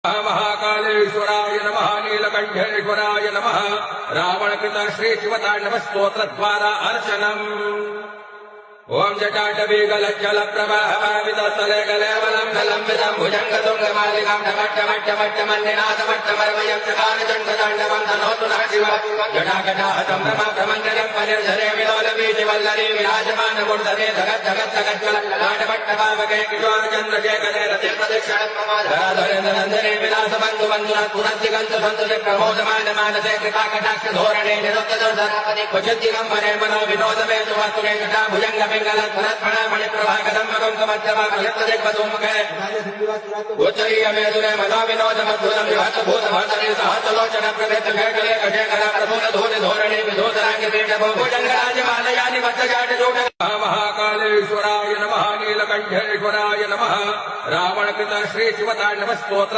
महाकालेश्वराय नमः नीलकंठेश्वराय नमः रावणकृत श्री शिवतांडव स्तोत्र द्वारा अर्चनम् ओम जटाटवीगलज्जल प्रवाहवितस्थले गलेवलं गलम्बितं भुजङ्गतुङ्गमालिकां टमट्टमट्टमट्टमन्निनाथमट्टमर्वयं चकारचण्डताण्डवं तनोतु नः शिव जटाकटाहतं भ्रमप्रमञ्जनं परिर्धरे विलोलवीतिवल्लरी विराजमानगुण्डरे धगद्धगद्धगज्जललाटपट्टपावके किशोरचन्द्रशेखरे रतिप्रदक्षिणधराधरेन्द्रनन्दने विलासबन्धुबन्धुनत्पुरद्दिगन्तु प्रमोदमानमानसे कृपाकटाक्षधोरणे निरुक्तदर्शनापदे क्वचिद्दिगम्बरे मनो विनोदमेतु वस्तुने जटा भुजङ्ग उच्चरीयमेदुरे मनो विनोदमद्भुतं विहतभूतभर्तरे सहस्रलोचन प्रभृतभेटले कषेकर प्रभूतधूनिधोरणे विधूतराङ्गपीठभूभुजङ्गराजमालयानि वज्रजाटजोट महाकालेश्वराय नमः नीलकण्ठेश्वराय नमः रावणकृत श्री शिवताण्डव स्तोत्र